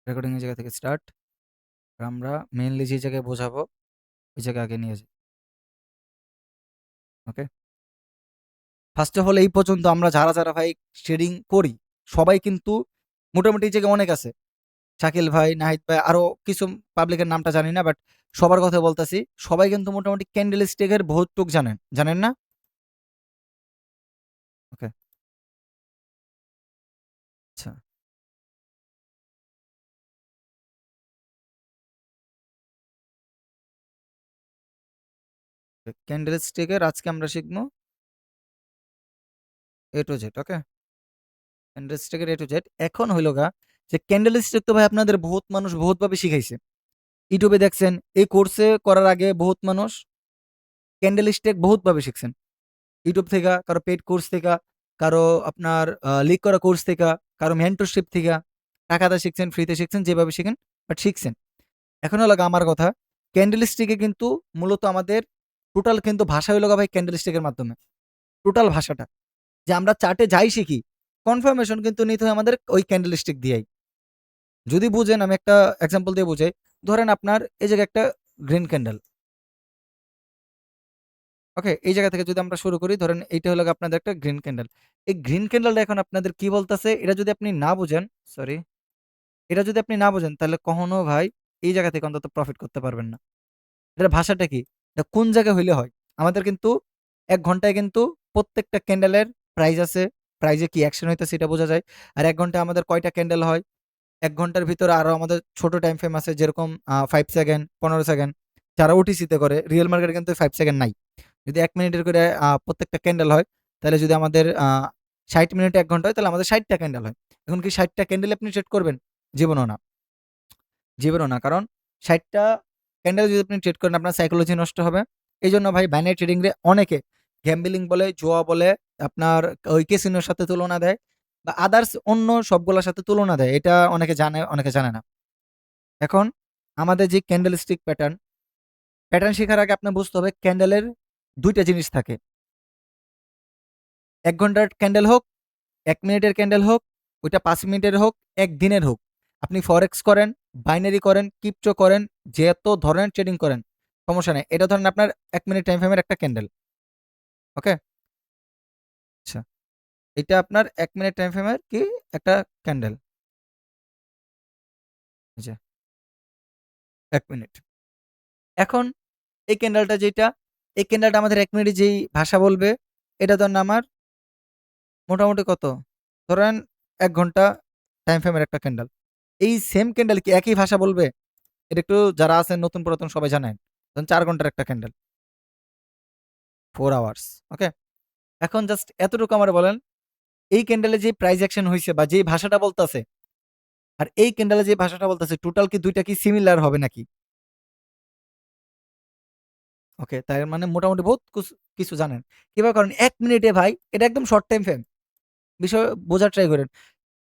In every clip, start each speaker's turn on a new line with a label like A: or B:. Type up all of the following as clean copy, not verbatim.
A: Recording এর জায়গা থেকে স্টার্ট। আমরা মেইনলি যে জায়গায় বোঝাবো ওই জায়গায় আগে নিয়ে যাই। ওকে, ফার্স্ট অফ অল এই পর্যন্ত আমরা যারা যারা ভাই ট্রেডিং করি সবাই কিন্তু মোটামুটি এই জায়গায় অনেক আছে। শাকিল ভাই, নাহিদ ভাই, আরো কিছু পাবলিকের নামটা জানি না, বাট সবার কথা বলতেছি। সবাই কিন্তু মোটামুটি ক্যান্ডেল স্টিকের বহুত টুক জানেন, জানেন না? ওকে, আচ্ছা, ক্যান্ডেল স্টিকের আজকে আমরা শিখবো এ to Z. Okay, candle স্টিকের A to Z. এখন হইল গা যে ক্যান্ডেল স্টিক তো ভাই আপনাদের বহুত মানুষ বহুত ভাবে শিখাইছে। ইউটিউবে দেখছেন, এই কোর্সে করার আগে বহুত মানুষ ক্যান্ডেল স্টিক বহুত ভাবে শিখছেন। ইউটিউব থেকে, কারো পেইড কোর্স থেকে, কারো আপনার লিক করা কোর্স থেকে, কারো মেন্টরশিপ থেকে, টাকাতে শিখছেন, ফ্রিতে শিখছেন, যেভাবে শিখেন, বাট শিখছেন। এখন হলো গা আমার কথা, ক্যান্ডেল স্টিকে কিন্তু মূলত আমাদের টোটাল কিন্তু ভাষা হইল গা ভাই ক্যান্ডেল স্টিকের মাধ্যমে। টোটাল ভাষাটা যে আমরা চার্টে যাই শিখি, কনফার্মেশন কিন্তু নিতে হয় আমাদের ওই ক্যান্ডেল স্টিক দিয়েই। যদি বুঝেন, আমি একটা এক্সাম্পল দিয়ে বুঝাই। ধরেন আপনার এই জায়গায় একটা গ্রিন ক্যান্ডেল। ওকে, এই জায়গা থেকে যদি আমরা শুরু করি, ধরেন এইটা হলো গিয়ে আপনাদের একটা গ্রিন ক্যান্ডেল। এই গ্রিন ক্যান্ডেলটা এখন আপনাদের কি বলতেছে, এটা যদি আপনি না বুঝেন, সরি, এটা যদি আপনি না বুঝেন তাহলে কখনো ভাই এই জায়গা থেকে অন্তত প্রফিট করতে পারবেন না। এটার ভাষাটা কি, এটা কোন জায়গায় হইলে হয়? আমাদের কিন্তু ১ ঘন্টায় কিন্তু প্রত্যেকটা ক্যান্ডেলের প্রাইস আছে। প্রাইজে কি অ্যাকশন হইতেছে এটা বোঝা যায়। আর ১ ঘন্টায় আমাদের কয়টা ক্যান্ডেল হয়? ১ ঘন্টার ভিতরে আরো আমাদের ছোট টাইম ফ্রেম আছে, যেরকম 5 সেকেন্ড, 15 সেকেন্ড। যারা ওটিসিতে করে, রিয়েল মার্কেটে কিন্তু 5 সেকেন্ড নাই। যদি ১ মিনিটের করে প্রত্যেকটা ক্যান্ডেল হয়, তাহলে যদি আমাদের ৬০ মিনিটে ১ ঘন্টা হয়, তাহলে আমাদের ৬০ টা ক্যান্ডেল হয়। এখন কি ৬০ টা ক্যান্ডেল আপনি ট্রেড করবেন? জীবনেও না। জীবনেও না। কারণ ৬০ টা ক্যান্ডেল যদি আপনি ট্রেড করেন, আপনার সাইকোলজি নষ্ট হবে। এইজন্য ভাই বাইনারি ট্রেডিং রে অনেকে গ্যাম্বলিং বলে, জুয়া বলে, আপনার ওই ক্যাসিনোর সাথে তুলনা দেয় বা আদার্স অন্য সবগুলোর সাথে তুলনা দেয়। এটা অনেকে জানে, অনেকে জানে না। এখন আমাদের যে ক্যান্ডেল স্টিক প্যাটার্ন, প্যাটার্ন শেখার আগে আপনার বুঝতে হবে ক্যান্ডেলের ২ টা জিনিস থাকে। ১ ঘন্টার ক্যান্ডেল হোক, ১ মিনিটের ক্যান্ডেল হোক, ওইটা ৫ মিনিটের হোক, ১ দিনের হোক। আপনি ফরেক্স করেন, বাইনারি করেন, ক্রিপ্টো করেন, যত ধরনের ট্রেডিং করেন, সমস্যা নাই। এটা ধরেন আপনার ১ মিনিট টাইম ফ্রেমের একটা ক্যান্ডেল। ওকে? আচ্ছা। এটা আপনার ১ মিনিট টাইম ফ্রেমের কি একটা ক্যান্ডেল। এই যে ১ মিনিট। এখন এই ক্যান্ডেলটা যেটা, এই ক্যান্ডেলটা আমাদের ১ মিনিটে যেই ভাষা বলবে, এটা ধরেন আমার মোটামুটি কত? ধরেন ১ ঘন্টা টাইম ফ্রেমের একটা ক্যান্ডেল। এই সেম ক্যান্ডেল কি একই ভাষা বলবে? এটা একটু যারা আছেন নতুন পুরাতন সবাই জানেন। ধরুন ৪ ঘন্টার একটা ক্যান্ডেল, 4 আওয়ার্স। ওকে? এখন জাস্ট এতটুকু আমারে বলেন, এই ক্যান্ডেলে যে প্রাইস অ্যাকশন হইছে বা যেই ভাষাটা বলতাছে, আর এই ক্যান্ডেলে যে ভাষাটা বলতাছে, টোটাল কি ২ টা কি সিমিলার হবে নাকি? ওকে, তার মানে মোটামুটি বহুত কিছু জানেন। কিভাবে করেন? ১ মিনিটে ভাই, এটা একদম শর্ট টাইম ফ্রেম। বিষয় বোঝার ট্রাই করেন।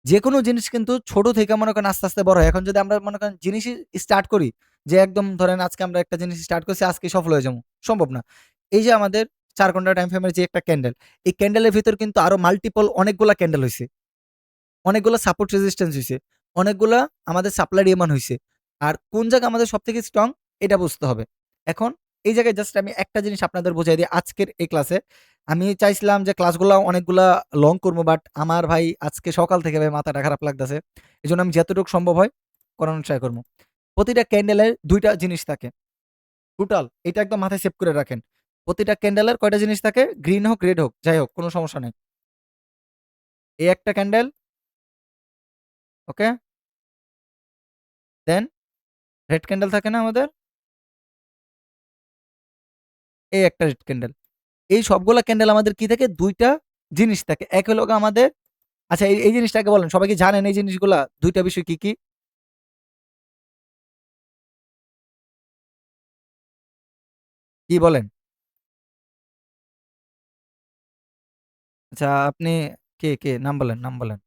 A: যেকোনো জিনিস কিন্তু ছোট থেকে মনে করেন আস্তে, আস্তে বড় হয়। এখন যদি আমরা মনে করেন জিনিসই স্টার্ট করি, যে একদম ধরেন আজকে আমরা একটা জিনিস স্টার্ট করছি, আজকে সফল হয়ে যাবো। সম্ভব না। এই যে আমাদের ৪ ঘন্টা টাইম ফ্রেমের যে একটা ক্যান্ডেল, এই ক্যান্ডেলের ভিতর কিন্তু আরো মাল্টিপল অনেকগুলা ক্যান্ডেল হইছে। অনেকগুলা সাপোর্ট রেজিস্ট্যান্স হইছে। অনেকগুলা আমাদের সাপ্লাই ডিমান্ড হইছে। আর কোন জায়গা আমাদের সবথেকে স্ট্রং, এটা বুঝতে হবে। এখন এই জায়গায় জাস্ট আমি একটা জিনিস আপনাদের বুঝাই দিই আজকের এই ক্লাসে। আমি চাইছিলাম যে ক্লাসগুলা অনেকগুলা লং করবো, বাট আমার ভাই আজকে সকাল থেকে ভাই মাথাটা খারাপ লাগতেছে। এজন্য আমি যতটুকু সম্ভব হয় করানোর ট্রাই করবো। প্রতিটা ক্যান্ডেলের ২ টা জিনিস থাকে। টোটাল এটা একদম মাথায় সেভ করে রাখেন। প্রতিটা ক্যান্ডেলের কয়টা জিনিস থাকে? গ্রিন হোক, রেড হোক, যাই হোক, কোনো সমস্যা নেই। এই একটা ক্যান্ডেল, ওকে? দেন রেড ক্যান্ডেল থাকে না আমাদের? এই একটা রেড ক্যান্ডেল। এই সবগুলা ক্যান্ডেল আমাদের কি থাকে? ২ টা জিনিস থাকে। এক হলো গিয়ে আমাদের, আচ্ছা, এই জিনিসটাকে বলেন। সবাই কি জানেন এই জিনিসগুলা? ২ টা বিষয় কি, কি? কি বলেন? আচ্ছা, আপনি কে? নাম বলেন, নাম বলেন।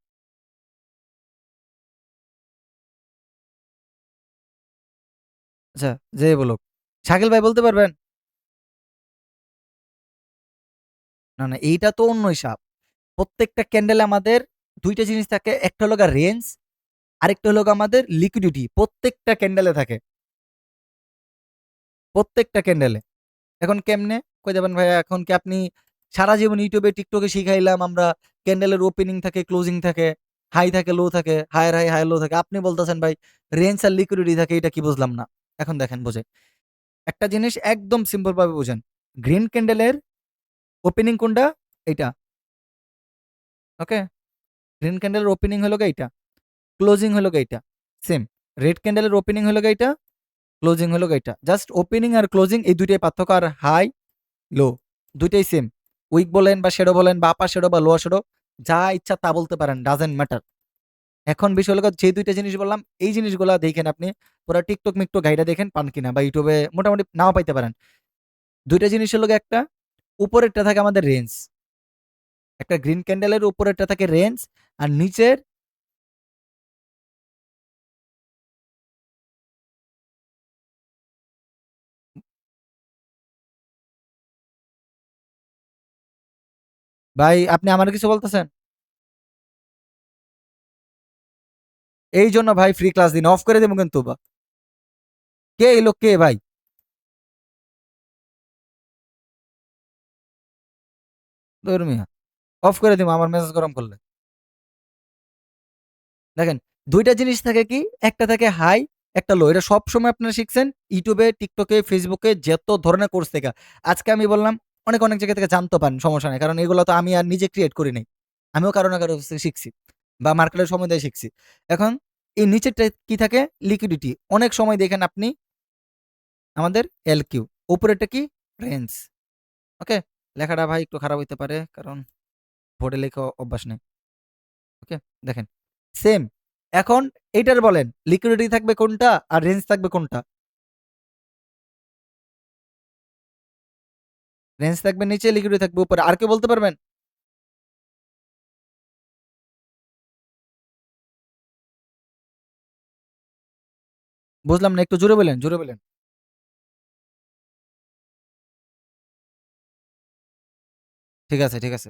A: আচ্ছা, যে বলুক। শাকিল ভাই বলতে পারবেন? না, না, এইটা তো অন্য হিসাব। প্রত্যেকটা ক্যান্ডেলে আমাদের ২ টা জিনিস থাকে। একটা হলো গিয়ে রেঞ্জ, আরেকটা হলো আমাদের লিকুইডিটি, প্রত্যেকটা ক্যান্ডেলে থাকে, প্রত্যেকটা ক্যান্ডেলে। এখন কেমনে কই যাবেন ভাইয়া, এখন কি আপনি সারা জীবন ইউটিউবে টিকটকে শিখাইলাম আমরা ক্যান্ডেলের ওপেনিং থাকে ক্লোজিং থাকে, হাই থাকে লো থাকে, হায়ার হাই হায়ার লো থাকে, আপনি বলতেছেন ভাই রেঞ্জ আর লিকুইডিটি থাকে, এটা কি বুঝলাম না। এখন দেখেন বোঝে, একটা জিনিস একদম সিম্পল ভাবে বুঝেন, গ্রিন ক্যান্ডেলের ওপেনিং কোনটা, এইটা, ওকে, গ্রিন ক্যান্ডেলের ওপেনিং হলো এইটা, ক্লোজিং হলো এইটা, সেম। রেড ক্যান্ডেলের ওপেনিং হলো এইটা, ক্লোজিং হলো এইটা, জাস্ট ওপেনিং আর ক্লোজিং এই দুইটাই পার্থক্য, আর হাই লো দুইটাই সেম। উইক বলেন বা শ্যাডো বলেন বা আপার শ্যাডো বা লোয়ার শ্যাডো, যা ইচ্ছা তা বলতে পারেন, ডাজেন্ট ম্যাটার। এখন বিষয় হলো যে দুইটা জিনিস বললাম, এই জিনিসগুলো দেখেন আপনি পুরো টিকটক মিকটক গাইডা দেখেন পান কিনা, বা ইউটিউবে মোটামুটি নাও পাইতে পারেন। দুইটা জিনিস হলো একটা, উপরেরটা থাকে আমাদের রেঞ্জ, একটা গ্রিন ক্যান্ডেলের উপরেরটা থাকে রেঞ্জ, আর নিচের, ভাই আপনি আমার কিছু বলতেছেন, এই জন্য ভাই ফ্রি ক্লাস দিন, অফ করে দেবো কিন্তু কে এই লোক, কে ভাই, ধর্মিয়া, অফ করে দিব আমার মেসেজ গরম করলে। দেখেন দুইটা জিনিস থাকে কি, একটা থাকে হাই, একটা লো, এটা সবসময় আপনারা শিখছেন ইউটিউবে টিকটকে ফেসবুকে যত ধরনের কোর্স থেকে। আজকে আমি বললাম অনেক অনেক জায়গা থেকে জানতে পারেন, সমস্যা নেই, কারণ এগুলো তো আমি আর নিজে ক্রিয়েট করি নাই, আমিও কারো না কারো কাছ থেকে শিখছি বা মার্কেটের সময় দিয়ে শিখছি। এখন এই নিচেরটা কি থাকে, লিকুইডিটি, অনেক সময় দেখেন আপনি আমাদের এল কিউ, উপরেরটা কি, রেঞ্জ, ওকে। লেখাটা ভাই একটু খারাপ হইতে পারে কারণ বোর্ডে লেখা অভ্যাস নেই, ওকে। দেখেন সেম। এখন এইটার বলেন লিকুইডিটি থাকবে কোনটা আর রেঞ্জ থাকবে কোনটা, রেঞ্জ থাকবে নিচে, লিকুইডিটি থাকবে উপরে, আর কেউ বলতে পারবেন? বুঝলাম না, একটু জোরে বলেন, জোরে বলেন। ঠিক আছে, ঠিক আছে,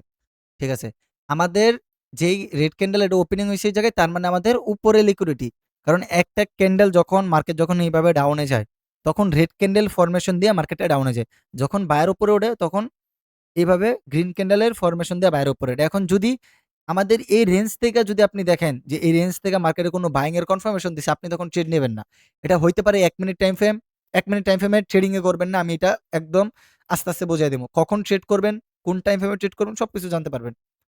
A: ঠিক আছে। আমাদের যেই রেড ক্যান্ডেল এটা ওপেনিং হয়েছে এই জায়গায়, তার মানে আমাদের উপরে লিকুইডিটি, কারণ একটা ক্যান্ডেল যখন মার্কেট যখন এইভাবে ডাউনে যায়, তখন রেড ক্যান্ডেল ফরমেশন দিয়ে মার্কেটটা ডাউনে যায়, যখন বায়ের উপরে ওঠে তখন এইভাবে গ্রিন ক্যান্ডেলের ফরমেশন দিয়ে বাইরের উপরে ওঠে। এখন যদি আমাদের এই রেঞ্জ থেকে যদি আপনি দেখেন যে এই রেঞ্জ থেকে মার্কেটে কোনো বাইং এর কনফার্মেশন দিচ্ছে, আপনি তখন ট্রেড নেবেন না। এটা হইতে পারে 1 minute time frame, 1 minute time ফ্রেমে ট্রেডিং এ করবেন না, আমি এটা একদম আস্তে আস্তে বোঝাই দেবো, কখন ট্রেড করবেন, কোন টাইম ফ্রেমে ট্রেড করবেন, সবকিছু জানতে পারবেন,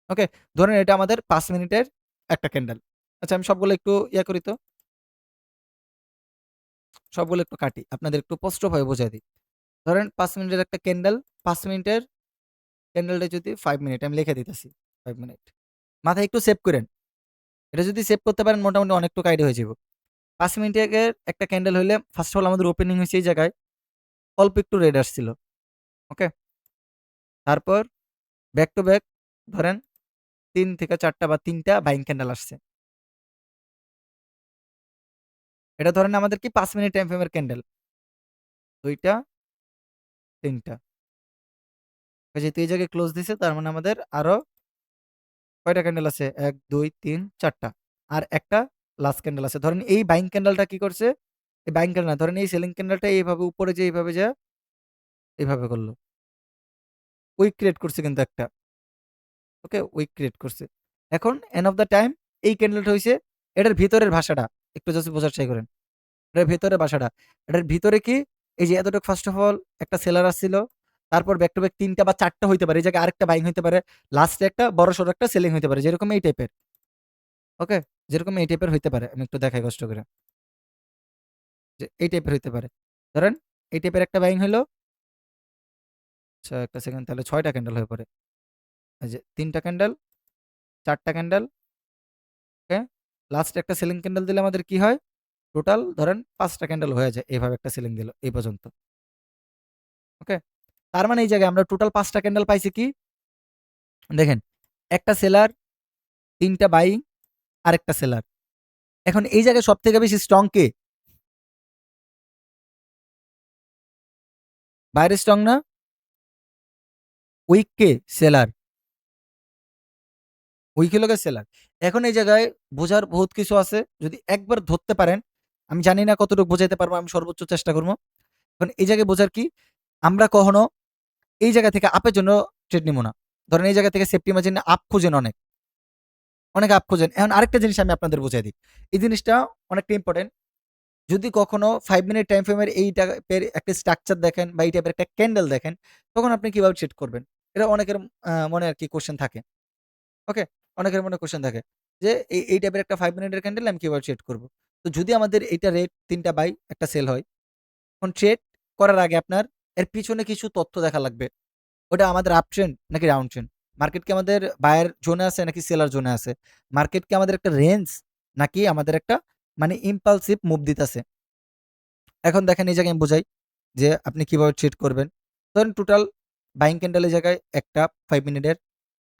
A: ওকে। ধরেন এটা আমাদের 5 মিনিটের একটা ক্যান্ডেল, আচ্ছা আমি সবগুলো একটু ইয়া করি তো, সবগুলো একটু কাটি আপনাদের একটু স্পষ্টভাবে বোঝাই দিই। ধরেন 5 মিনিটের একটা ক্যান্ডেল, 5 মিনিটের ক্যান্ডেলটা যদি 5 মিনিট, আমি লিখে দিতেছি 5 মিনিট, মাথায় একটু সেভ করেন, এটা যদি সেভ করতে পারেন মোটামুটি অনেকটুকু আইডিয়া হয়ে যাবে। 5 মিনিটের একটা ক্যান্ডেল হইলে ফার্স্ট অফ অল আমাদের ওপেনিং হয়েছে এই জায়গায়, অল্প একটু রেড আসছিল, ওকে। তারপর ব্যাক টু ব্যাক ধরেন 3 থেকে 4টা বা 3টা বাইং ক্যান্ডেল আসছে, এটা ধরেন আমাদের কি 5 মিনিট টাইম ফ্রেমের ক্যান্ডেল, 2টা 3টা, যেহেতু এই জায়গায় ক্লোজ দিছে তার মানে আমাদের আরো কয়টা ক্যান্ডেল আছে, 1 2 3 4টা, আর একটা লাস্ট ক্যান্ডেল আছে। ধরেন এই বাইং ক্যান্ডেলটা কি করছে, এই বাইং ক্যান্ডেল না, ধরেন এই সেলিং ক্যান্ডেলটা এইভাবে উপরে যে এইভাবে যা এইভাবে করলো, উইক ক্রিয়েট করছে কিন্তু একটা, ওকে, উইক ক্রিয়েট করছে। এখন এন্ড অফ দ্য টাইম এই ক্যান্ডেলটা হইছে এটার ভিতরের ভাষাটা, একটু জাস্ট বোঝার ট্রাই করেন, এটার ভিতরের ভাষাটা, এটার ভিতরে কি, এই যে এতটুকু ফার্স্ট অফ অল একটা সেলার আসছিল, তারপর ব্যাক টু ব্যাক 3টা বা 4টা হইতে পারে, এই জায়গায় আরেকটা বাইং হইতে পারে, লাস্টে একটা বড় সড়ো একটা সেলিং হইতে পারে, যেরকম এই টাইপের, ওকে, যেরকম এই টাইপের হইতে পারে, আমি একটু দেখাই কষ্ট করে, যে এই টাইপের হইতে পারে। ধরেন এই টাইপের একটা বাইং হইলো, আচ্ছা একটা সেকেন্ড, তাহলে 6টা ক্যান্ডেল হয়ে পড়ে, এই যে 3টা ক্যান্ডেল, 4টা ক্যান্ডেল, ওকে, লাস্ট একটা সেলিং ক্যান্ডেল দিলে আমাদের কি হয়, টোটাল ধরেন 5টা ক্যান্ডেল হয়ে যায়, এইভাবে একটা সিলিং দিল এই পর্যন্ত, ওকে। তার মানে এই জায়গায় আমরা টোটাল 5টা ক্যান্ডেল পাইছি কি, দেখেন, একটা সেলার, 3টা বাইং, আরেকটা সেলার। এখন এই জায়গায় সব থেকে বেশি স্ট্রং কে, বাইরে স্ট্রং না, উইক কে, সেলার, ওই হলো গিয়ে সেলার। এখন এই জায়গায় বোঝার বহুত কিছু আছে। যদি একবার ধরতে পারেন, আমি জানি না কতটুকু বোঝাইতে পারবো, আমি সর্বোচ্চ চেষ্টা করব। এখন এই জায়গায় বোঝার কি, আমরা কখনো এই জায়গা থেকে আপের জন্য ট্রেড নিব না। ধরেন এই জায়গা থেকে সেফটি মার্জিন আপ খুঁজেন অনেক, অনেক আপ খুঁজেন। এখন আরেকটা জিনিস আমি আপনাদের বুঝাই দিই। এই জিনিসটা অনেকটা ইম্পর্টেন্ট। যদি কখনো 5 মিনিট টাইম ফ্রেমের এই টাইপের একটা স্ট্রাকচার দেখেন বা এই টাইপের একটা ক্যান্ডেল দেখেন, তখন আপনি কিভাবে ট্রেড করবেন? এটা অনেকের মনে আরকি কোয়েশ্চেন থাকে। ওকে? অনেকের মনে কোয়েশ্চেন থাকে যে এই টাইপের একটা 5 মিনিটের ক্যান্ডেল আমি কিভাবে ট্রেড করব? তো যদি আমাদের এইটা রেট ৩ টা বাই, ১ টা সেল হয়, এখন ট্রেড করার আগে আপনার এর পিছনে কিছু তথ্য দেখা লাগবে। ওটা আমাদের আপ ট্রেন্ড নাকি ডাউন ট্রেন্ড? মার্কেট কি আমাদের বায়ার জোনে আছে নাকি সেলার জোনে আছে? মার্কেট কি আমাদের একটা রেঞ্জ নাকি আমাদের একটা মানে ইম্পালসিভ মুভ দিতেছে? এখন দেখেন এই জায়গায় আমি বোঝাই যে আপনি কিভাবে ট্রেড করবেন। ধরেন টোটাল বাইং ক্যান্ডেল এই জায়গায় একটা 5 মিনিটের,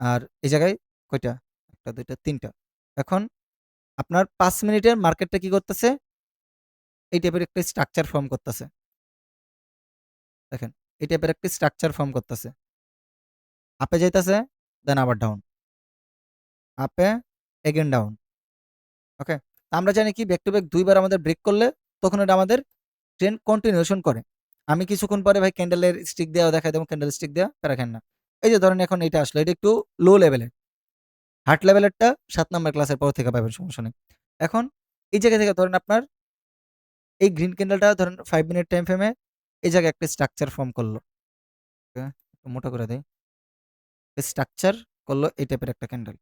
A: আর এই জায়গায় কয়টা? ১ টা ২ টা ৩ টা। এখন আপনার ৫ মিনিটের মার্কেটটা কি করতেছে? এই টাইপের একটা স্ট্রাকচার ফর্ম করতেছে। দেখেন, এই টাইপের একটা স্ট্রাকচার ফর্ম করতেছে। আপে যাইতেছে, দেন আবার ডাউন। আপে, এগেইন ডাউন। ওকে? আমরা জানি কি ব্যাক টু ব্যাক ২ বার আমাদের ব্রেক করলে তখন এটা আমাদের ট্রেন্ড কন্টিনিউশন করে। আমি কিছুক্ষণ পরে ভাই ক্যান্ডেলের স্টিক দেওয়া দেখাই দেবো, ক্যান্ডেল স্টিক দেওয়া প্যারা খান না। এই যে ধরেন এখন এটা আসলো, এটা একটু লো লেভেলের। হার্ট লেভেলেরটা ৭ নাম্বার ক্লাসের পর থেকে পাবেন, সমস্যা নেই। এখন এই জায়গা থেকে ধরেন আপনার এই গ্রিন ক্যান্ডেলটা ধরেন 5 মিনিট টাইম ফ্রেমে এই জায়গায় একটা স্ট্রাকচার ফর্ম করলো। ওকে? একটু মোটা করে দেই। স্ট্রাকচার করলো এই টাইপের একটা ক্যান্ডেল।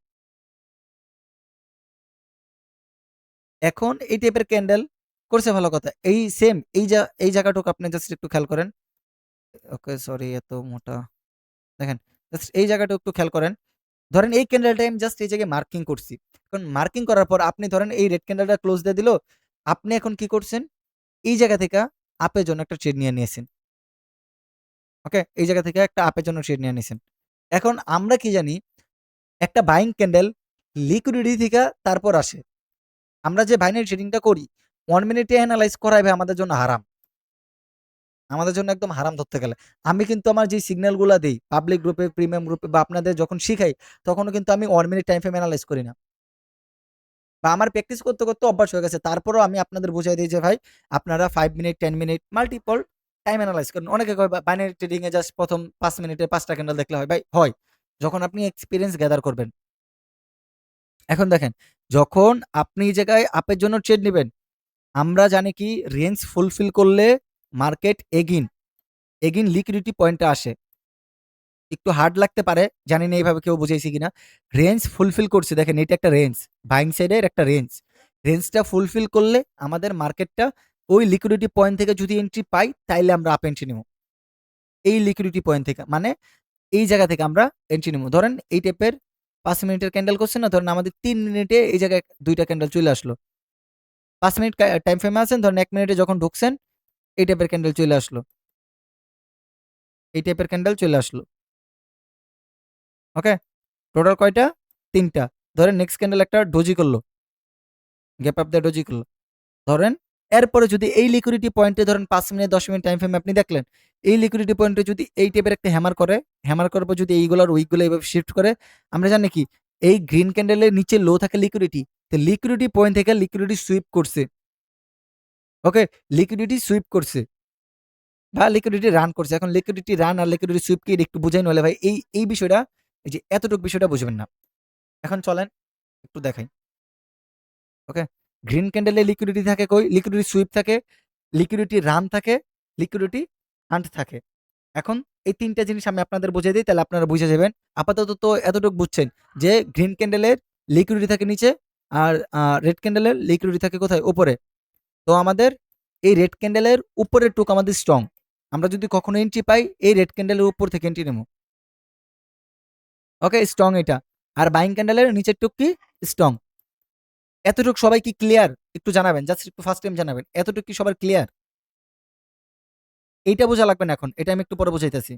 A: এখন এই টাইপের ক্যান্ডেল করছে ভালো কথা। এই সেম এই জায়গাটুকু আপনি জাস্ট একটু খেয়াল করেন। ওকে, সরি এত মোটা। দেখেন, জাস্ট এই জায়গাটা একটু খেয়াল করেন। ধরেন এই ক্যান্ডেলটা আমি জাস্ট এই জায়গায় মার্কিং করছি। এখন মার্কিং করার পর আপনি ধরেন এই রেড ক্যান্ডেলটা ক্লোজ দিয়ে দিল। আপনি এখন কি করছেন? এই জায়গা থেকে আপের জন্য একটা ট্রেড নিয়ে নিয়েছেন। ওকে? এই জায়গা থেকে একটা আপের জন্য ট্রেড নিয়ে নিয়েছেন। এখন আমরা কি জানি? একটা বাইং ক্যান্ডেল লিকুইডিটি থেকে তারপর আসে। আমরা যে বাইনারি ট্রেডিংটা করি 1 মিনিটে এনালাইজ করাই ভাই আমাদের জন্য হারাম। আমাদের জন্য একদম হারাম ধরতে গেলে। আমি কিন্তু আমার যে সিগন্যালগুলা দেই পাবলিক গ্রুপে, প্রিমিয়াম গ্রুপে বা আপনাদের যখন শিখাই, তখনও কিন্তু আমি 1 মিনিট টাইম ফ্রেম এনালাইজ করি না। বা আমার প্র্যাকটিস করতে, করতে অভ্যাস হয়ে গেছে। তারপরেও আমি আপনাদের বুঝাই দেই যে ভাই আপনারা 5 minute, 10 minute multiple time analyse করেন। অনেকে কয় বাইনারি ট্রেডিং এ জাস্ট ১ম ৫ মিনিটে ৫ টা ক্যান্ডেল দেখলে হয়। ভাই হয়। যখন আপনি এক্সপেরিয়েন্স গ্যাদার করবেন। এখন দেখেন, যখন আপনি এই জায়গায় আপের জন্য ট্রেড নিবেন, আমরা জানি কি রেঞ্জ ফুলফিল করলে মার্কেট এগেইন লিকুইডিটি পয়েন্টে আসে। একটু হার্ড লাগতে পারে, জানি না এইভাবে কেউ বুঝাইছে কিনা। রেঞ্জ ফুলফিল করছে, দেখেন এটা একটা রেঞ্জ, বাইং সাইডের একটা রেঞ্জ। রেঞ্জটা ফুলফিল করলে আমাদের মার্কেটটা ওই লিকুইডিটি পয়েন্ট থেকে যদি এন্ট্রি পাই, তাইলে আমরা আপ এন্ট্রি নিব। এই লিকুইডিটি পয়েন্ট থেকে মানে এই জায়গা থেকে আমরা এন্ট্রি নিব। ধরেন এই টাইপের ৫ মিনিটের ক্যান্ডেল করছেন না, ধরেন আমাদের ৩ মিনিটে এই জায়গায় ২ টা ক্যান্ডেল চলে আসলো। ৫ মিনিট টাইম ফ্রেমে আছেন, ধরেন ১ মিনিটে যখন ঢুকছেন, এই টাইপের ক্যান্ডেল চলে আসলো। এই টাইপের ক্যান্ডেল চলে আসলো। ওকে? টোটাল কয়টা? ৩ টা। ধরেন নেক্সট ক্যান্ডেল একটা ডোজি করলো। গ্যাপ আপ দিয়ে ডোজি করলো। ধরেন এরপরে যদি এই লিকুইডিটি পয়েন্টে ধরেন ৫ মিনিট ১০ মিনিট টাইম ফ্রেমে আপনি দেখলেন। এই লিকুইডিটি পয়েন্টে যদি এই টাইপের একটা হ্যামার করে, হ্যামার করার পর যদি এইগুলার উইকগুলো এভাবে শিফট করে, আমরা জানি কি এই গ্রিন ক্যান্ডেলের নিচে লো থাকে লিকুইডিটি। তো লিকুইডিটি পয়েন্ট থেকে লিকুইডিটি সুইপ করছে। ওকে? লিকুইডিটি সুইপ করছে বা লিকুইডিটি রান করছে। এখন লিকুইডিটি রান আর লিকুইডিটি সুইপ কি একটু বুঝাই নইলে ভাই এই বিষয়টা, এই যে এতটুকু বিষয়টা বুঝবেন না। এখন চলেন একটু দেখাই। ওকে? গ্রিন ক্যান্ডেলে লিকুইডিটি থাকে কই? লিকুইডিটি সুইপ থাকে, লিকুইডিটি রান থাকে, লিকুইডিটি হান্ট থাকে। এখন এই ৩ টা জিনিস আমি আপনাদের বুঝিয়ে দিই, তাহলে আপনারা বুঝে যাবেন। আপাতত তো এতটুকু বুঝছেন যে গ্রিন ক্যান্ডেলের লিকুইডিটি থাকে নিচে, আর রেড ক্যান্ডেলের লিকুইডিটি থাকে কোথায়? উপরে। তো আমাদের এই রেড ক্যান্ডেলের উপরের টুক আমাদের স্ট্রং। আমরা যদি কখনো এন্ট্রি পাই, এই রেড ক্যান্ডেলের উপর থেকে এন্ট্রি নেব। ওকে? স্ট্রং এটা। আর বাইং ক্যান্ডেলের নিচের টুক কি? স্ট্রং। এতটুক সবাই কি ক্লিয়ার? একটু জানাবেন। জাস্ট একটু ফার্স্ট টাইম জানাবেন। এতটুক কি সবার ক্লিয়ার? এইটা বোঝা লাগবে না এখন। এটা আমি একটু পরে বুঝাইতেছি।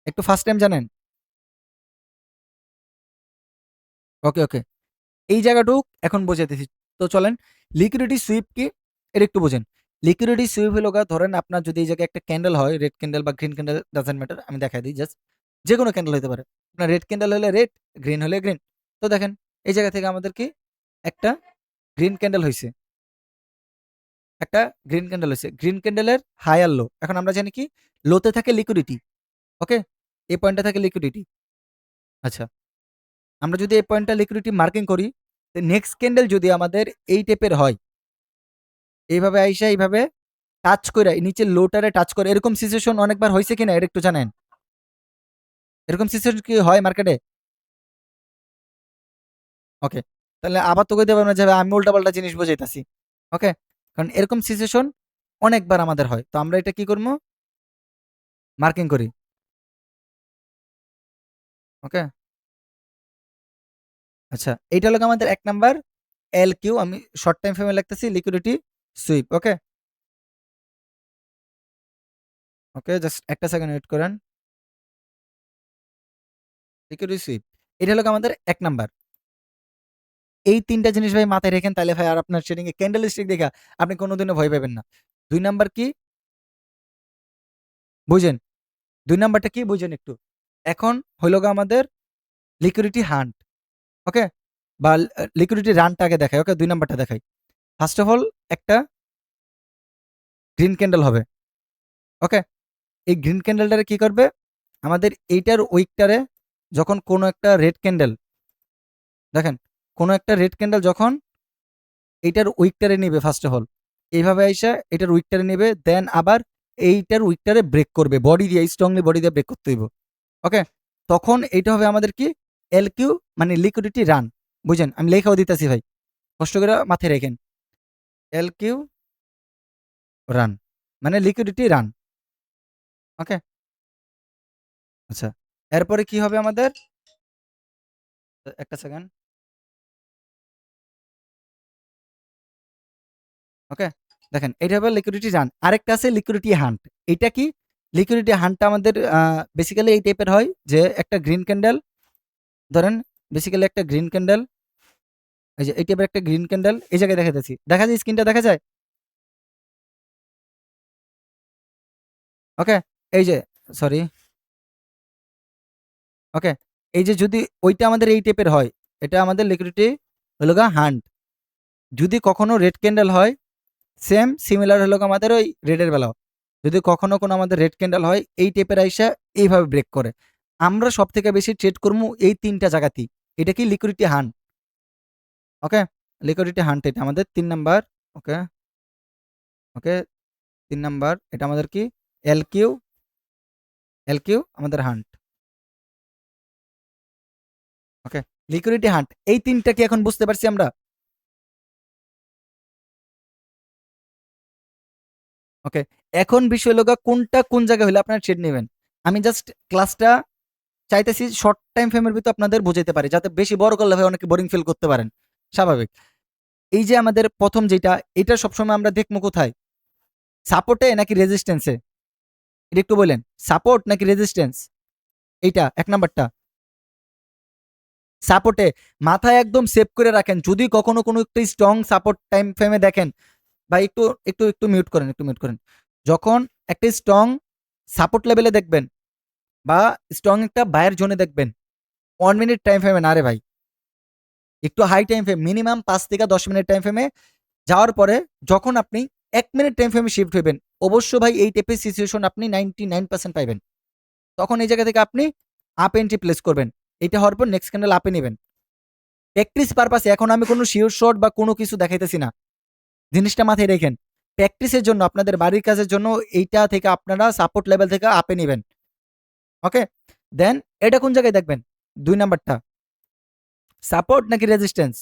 A: একটু ফার্স্ট টাইম জানেন? ওকে, ওকে। এই জায়গাটুক এখন বুঝাইতেছি। তো চলেন, লিকুইডিটি সুইপ কি? এটা একটু বোঝেন। লিকুইডিটি সুইপ হলো গা, ধরেন আপনার যদি এই জায়গায় একটা ক্যান্ডেল হয়, রেড ক্যান্ডেল বা গ্রিন ক্যান্ডেল ডাজন্ট ম্যাটার। আমি দেখাই দিই জাস্ট। যেকোনো ক্যান্ডেল হইতে পারে। আপনার রেড ক্যান্ডেল হলে রেড, গ্রিন হলে গ্রিন। তো দেখেন এই জায়গা থেকে আমাদের কি একটা গ্রিন ক্যান্ডেল হয়েছে, একটা গ্রিন ক্যান্ডেল হয়েছে। গ্রিন ক্যান্ডেলের হাই আর লো, এখন আমরা জানি কি লোতে থাকে লিকুইডিটি। ওকে, এই পয়েন্টটা থাকে লিকুইডিটি। আচ্ছা, আমরা যদি এই পয়েন্টটা লিকুইডিটি মার্কিং করি, নেক্সট ক্যান্ডেল যদি আমাদের এই টাইপের হয়, এইভাবে আইসা এইভাবে টাচ করে নিচে লোটারে টাচ করে, এরকম সিচুয়েশন অনেকবার হয়েছে কিনা এটা একটু জানেন? এরকম সিচুয়েশন কি হয় মার্কেটে? ওকে, তাহলে আবার তো কইতে পারবো না যে ভাই আমি উল্টাপাল্টা জিনিস বুঝাইতাছি। ওকে, কারণ এরকম সিচুয়েশন অনেকবার আমাদের হয়। তো আমরা এটা কি করবো, মার্কিং করি। ওকে, আচ্ছা এইটা হলো আমাদের এক নাম্বার এল কিউ, আমি শর্ট টাইম ফ্রেমে লিখতেছি লিকুইডিটি সুইপ। ওকে, ওকে জাস্ট একটা সেকেন্ড ওয়েট করেন। লিকুইডিটি সুইপ, এটা হলো আমাদের এক নাম্বার। এই তিনটা জিনিস ভাই মাথায় রেখেন, তাহলে ভাই আর আপনার ট্রেডিং এ ক্যান্ডেল স্টিক দেখা আপনি কোনোদিনও ভয় পাবেন না। দুই নাম্বার কি বুঝেন? দুই নাম্বারটা কি বুঝেন একটু? এখন হইল গা আমাদের লিকুইডিটি হান্ট। ওকে, বা লিকুইডিটি রানটা আগে দেখায়। ওকে, দুই নাম্বারটা দেখাই। ফার্স্ট অফ অল একটা গ্রিন ক্যান্ডেল হবে। ওকে, এই গ্রিন ক্যান্ডেলটারে কি করবে, আমাদের এইটার উইকটারে যখন কোনো একটা রেড ক্যান্ডেল, দেখেন কোনো একটা রেড ক্যান্ডেল যখন এইটার উইকটারে নিবে, ফার্স্ট অফ অল এইভাবে আইসা এটার উইকটারে নিবে, দেন আবার এইটার উইকটারে ব্রেক করবে, বডি দিয়ে স্ট্রংলি বডি দিয়ে ব্রেক করতে হইব। ওকে, তখন এইটা হবে আমাদের কি এল কিউ, মানে লিকুইডিটি রান। বুঝেন, আমি লেখাও দিতেছি ভাই, কষ্ট করে মাথায় রেখেন। এল কিউ রান মানে লিকুইডিটি রান। ওকে, আচ্ছা এরপরে কি হবে আমাদের, একটা সেকেন্ড। ওকে, দেখেন এটা হবে লিকুইডিটি রান, আরেকটা আছে লিকুইডিটি হান্ট। এটা কি, লিকুইডিটি হান্টটা আমাদের বেসিক্যালি এই টাইপের হয় যে একটা গ্রিন ক্যান্ডেল, ধরেন বেসিক্যালি একটা গ্রিন ক্যান্ডেল, এই যে এই টাইপের একটা গ্রিন ক্যান্ডেল এই জায়গায় দেখা যাচ্ছে, দেখা যায় স্ক্রিনটা দেখা যায়। ওকে, এই যে সরি, ওকে, এই যে যদি ওইটা আমাদের এই টাইপের হয়, এটা আমাদের লিকুইডিটি হলো গা হান্ট। যদি কখনো রেড ক্যান্ডেল হয়, সেম সিমিলার হলো আমাদের ওই রেডের বেলাও, যদি কখনো কোনো আমাদের রেড ক্যান্ডেল হয় এই টাইপের আইসা এইভাবে ব্রেক করে, আমরা সব থেকে বেশি ট্রেড করবো এই তিনটা জায়গাতেই। এটা কি লিকুইডিটি হান্ট। ওকে, লিকুইডিটি হান্ট এটা আমাদের 3 নাম্বার। ওকে, ওকে 3 নাম্বার এটা আমাদের কি এল কিউ, এল কিউ আমাদের হান্ট। ওকে, লিকুইডিটি হান্ট, এই তিনটা কি এখন বুঝতে পারছি আমরা? ওকে, এখন বিষয় হলো কোনটা কোন জায়গায় হলে আপনারা ট্রেড নেবেন। আমি জাস্ট ক্লাসটা চাইতেছি শর্ট টাইম ফ্রেমের ভিতর আপনাদের বুঝাইতে পারি, যাতে বেশি বড় করলে ভাই অনেকে বোরিং ফিল করতে পারেন, স্বাভাবিক। এই যে আমাদের প্রথম যেটা, এটা সবসময় আমরা দেখবো কোথায়, সাপোর্টে নাকি রেজিস্ট্যান্সে? এটা একটু বলেন, সাপোর্ট নাকি রেজিস্ট্যান্স? এইটা এক নাম্বারটা সাপোর্টে। মাথায় একদম সেভ করে রাখেন, যদি কখনো কোনো একটা স্ট্রং সাপোর্ট টাইম ফ্রেমে দেখেন, বা একটু একটু একটু মিউট করেন, একটু মিউট করেন। যখন একটা স্ট্রং সাপোর্ট লেভেলে দেখবেন বা স্ট্রং একটা বায়ার জোনে দেখবেন, 1 মিনিট টাইম ফ্রেমে না রে ভাই, একটু হাই টাইম ফ্রেম, মিনিমাম 5 থেকে 10 মিনিট টাইম ফ্রেমে যাওয়ার পরে যখন আপনি 1 মিনিট টাইম ফ্রেমে শিফট হইবেন, অবশ্য ভাই এই টাইপের সিচুয়েশন আপনি 99% পাইবেন। তখন এই জায়গা থেকে আপনি আপ এন্ট্রি প্লেস করবেন, এটা হওয়ার পর নেক্সট ক্যান্ডেল আপে নেবেন। প্র্যাকটিস পারপাসে, এখন আমি কোনো শিওর শট বা কোনো কিছু দেখাইতেছি না, জিনিসটা মাথায় রেখেন। প্র্যাকটিসের জন্য, আপনাদের বাড়ির কাজের জন্য এইটা থেকে আপনারা সাপোর্ট লেভেল থেকে আপে নেবেন। ওকে, দেন এটা কোন জায়গায় দেখবেন, 2 নাম্বারটা সাপোর্ট নাকি রেজিস্ট্যান্স?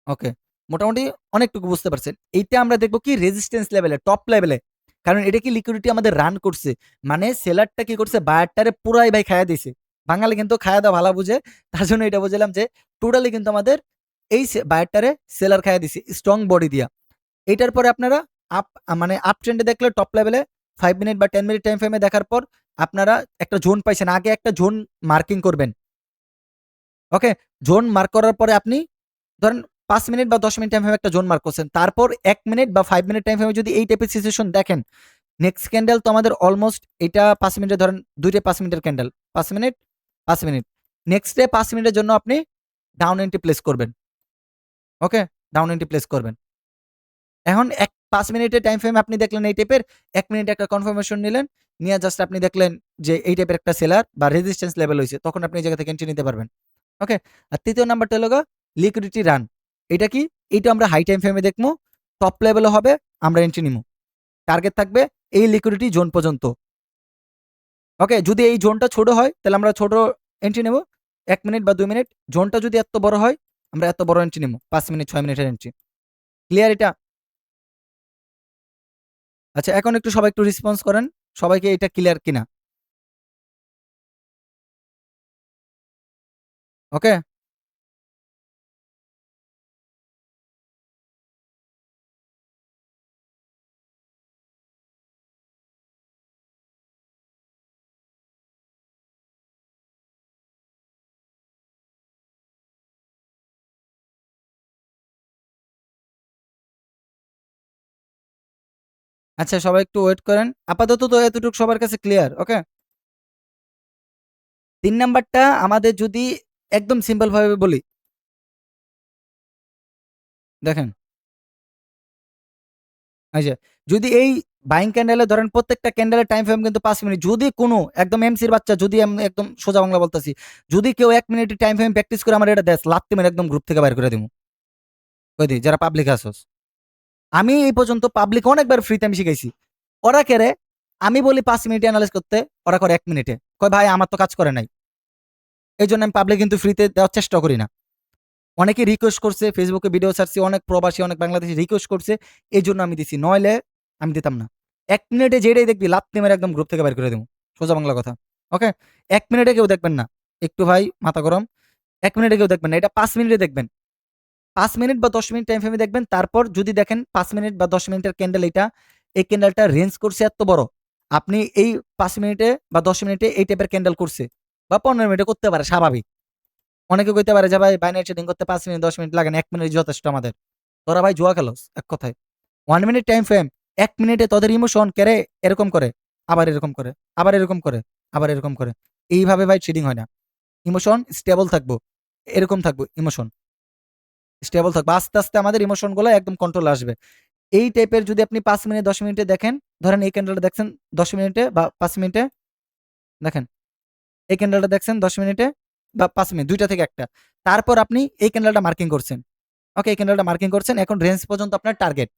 A: ওকে, মোটামুটি অনেকটুকু বুঝতে পারছেন। এইটা আমরা দেখবো কি রেজিস্ট্যান্স লেভেলে, টপ লেভেলে, কারণ এটা কি লিকুইডিটি আমাদের রান করছে, মানে সেলারটা কি করছে, বায়ারটারে পুরাই ভাই খায়া দিছে। বাঙালি কিন্তু খায়া দেওয়া ভালো বুঝে, তার জন্য এটা বুঝলাম যে টোটালি কিন্তু আমাদের এই বায়ারটারে সেলার খায়া দিছে স্ট্রং বডি দিয়া। এটার পরে আপনারা আপ, মানে আপ ট্রেন্ডে দেখলে টপ লেভেলে 5 মিনিট বা 10 মিনিট টাইম ফ্রেমে দেখার পর আপনারা একটা জোন পাইছেন, আগে একটা জোন মার্কিং করবেন। ওকে, জোন মার্ক করার পরে আপনি ধরেন 5 মিনিট বা 10 মিনিট টাইম ফ্রেমে একটা জোন মার্ক করছেন, তারপর 1 মিনিট বা 5 মিনিট টাইম ফ্রেমে যদি এই টাইপের সিচুয়েশন দেখেন, নেক্সট ক্যান্ডেল তো আমাদের অলমোস্ট এটা 5 মিনিটে ধরেন 2টা 5 মিনিটের candle 5 minute 5 minute next day 5 মিনিটের জন্য আপনি ডাউন এন্ট্রি প্লেস করবেন। ওকে, ডাউন এন্ট্রি প্লেস করবেন। এখন 5 মিনিটের টাইম ফ্রেম আপনি দেখলেন এই টাইপের, 1 মিনিটে একটা কনফার্মেশন নিলেন, নিয়ে জাস্ট আপনি দেখলেন যে এই টাইপের একটা সেলার বা রেজিস্ট্যান্স লেভেল হইছে, তখন আপনি এই জায়গা থেকে এন্ট্রি নিতে পারবেন। ওকে? আর তৃতীয় নাম্বারটা হলো লিকুইডিটি রান। এটা কি? এটা আমরা হাই টাইম ফ্রেমে দেখমু, টপ লেভেলে হবে, আমরা এন্ট্রি নিমু। টার্গেট থাকবে এই লিকুইডিটি জোন পর্যন্ত। ওকে? যদি এই জোনটা ছোট হয় তাহলে আমরা ছোট এন্ট্রি নেব 1 মিনিট বা 2 মিনিট। জোনটা যদি এত বড় হয় আমরা এত বড় এন্ট্রি নেব। 5 মিনিট 6 মিনিটের এন্ট্রি। ক্লিয়ার এটা? আচ্ছা, এখন একটু সবাই একটু রেসপন্স করেন। সবাইকে এটা ক্লিয়ার কিনা? ওকে? আচ্ছা, সবাই একটু ওয়েট করেন। আপাতত তো এতটুকু সবার কাছে ক্লিয়ার। ওকে? ৩ নাম্বারটা আমাদের যদি একদম সিম্পল ভাবে বলি, দেখেন এই যে যদি এই বাইং ক্যান্ডেলে ধরেন প্রত্যেকটা ক্যান্ডেলের টাইম ফ্রেম কিন্তু 5 মিনিট। যদি কোনো একদম এমসির বাচ্চা, যদি আমি একদম সোজা বাংলা বলতেছি, যদি কেউ 1 মিনিটের টাইম ফ্রেম প্র্যাকটিস করে আমার এটা দেশ লাত্তি মেরে একদম গ্রুপ থেকে বাইর করে দিমু। কই দি যারা পাবলিক আসোস। আমি এই পর্যন্ত পাবলিক অনেকবার ফ্রিতে আমি শিখাইছি। ওরা কেরে আমি বলি 5 মিনিটে এনালাইজ করতে, ওরা করে 1 মিনিটে। কয় ভাই আমার তো কাজ করে নাই। এইজন্য আমি পাবলিক কিন্তু ফ্রিতে দেওয়ার চেষ্টা করি না। অনেকে রিকোয়েস্ট করছে, ফেসবুকে ভিডিও ছাড়ছি, অনেক প্রবাসী অনেক বাংলাদেশী রিকোয়েস্ট করছে, এইজন্য আমি দিছি। নইলে আমি দিতাম না। ১ মিনিটে যেটাই দেখবি লাত্তি মেরে একদম গ্রুপ থেকে বের করে দেবো। সোজা বাংলা কথা। ওকে? ১ মিনিটে কেউ দেখবেন না। একটু ভাই মাথা গরম। ১ মিনিটে কেউ দেখবেন না। এটা ৫ মিনিটে দেখবেন। ৫ মিনিট বা ১০ মিনিট টাইম ফ্রেমে দেখবেন। তারপর যদি দেখেন ৫ মিনিট বা ১০ মিনিটের ক্যান্ডেল এটা, এই ক্যান্ডেলটা রেঞ্জ করছে এত বড়। আপনি এই ৫ মিনিটে বা ১০ মিনিটে এই টাইপের ক্যান্ডেল করছে বা ১৫ মিনিটে করতে পারে স্বাভাবিক। অনেকে কইতে পারে যে ভাই বাইনারি ট্রেডিং করতে ৫ মিনিট ১০ মিনিট লাগে না, ১ মিনিট যথেষ্ট আমাদের। তোরা ভাই জুয়া খেলোস এক কথায়। 1 মিনিট টাইম ফ্রেম ১ মিনিটে তোদের ইমোশন কেড়ে এরকম করে, আবার এরকম করে, আবার এরকম করে, আবার এরকম করে। এইভাবে ভাই ট্রেডিং হয় না। ইমোশন স্টেবল থাকবো। এরকম থাকবো ইমোশন। স্টেবল থাকবো। আস্তে, আস্তে আমাদের ইমোশন গুলো একদম কন্ট্রোলে আসবে। এই টাইপের যদি আপনি ৫ মিনিট ১০ মিনিটে দেখেন, ধরেন এই ক্যান্ডেলটা দেখছেন ১০ মিনিটে বা ৫ মিনিটে, দেখেন এই ক্যান্ডেলটা দেখছেন ১০ মিনিটে বা ৫ মিনিট ২ টা থেকে ১ টা। তারপর আপনি এই ক্যান্ডেলটা মার্কিং করছেন। ওকে, এই ক্যান্ডেলটা মার্কিং করছেন। এখন রেঞ্জ পর্যন্ত আপনার টার্গেট।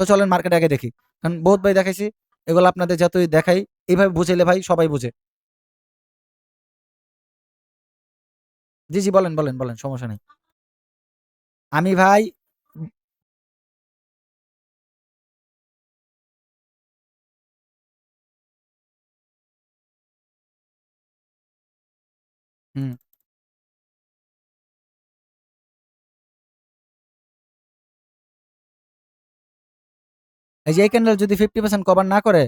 A: তো চলেন মার্কেট আগে দেখি। কারণ বহুত ভাই দেখাইছি। এগুলো আপনাদের যতই দেখাই, এইভাবে বুঝাইলে ভাই সবাই বুঝে। জি, জি, বলেন, বলেন, বলেন, সমস্যা নেই। আমি ভাই হুম, এই যে এই ক্যান্ডেল যদি 50% কভার না করে,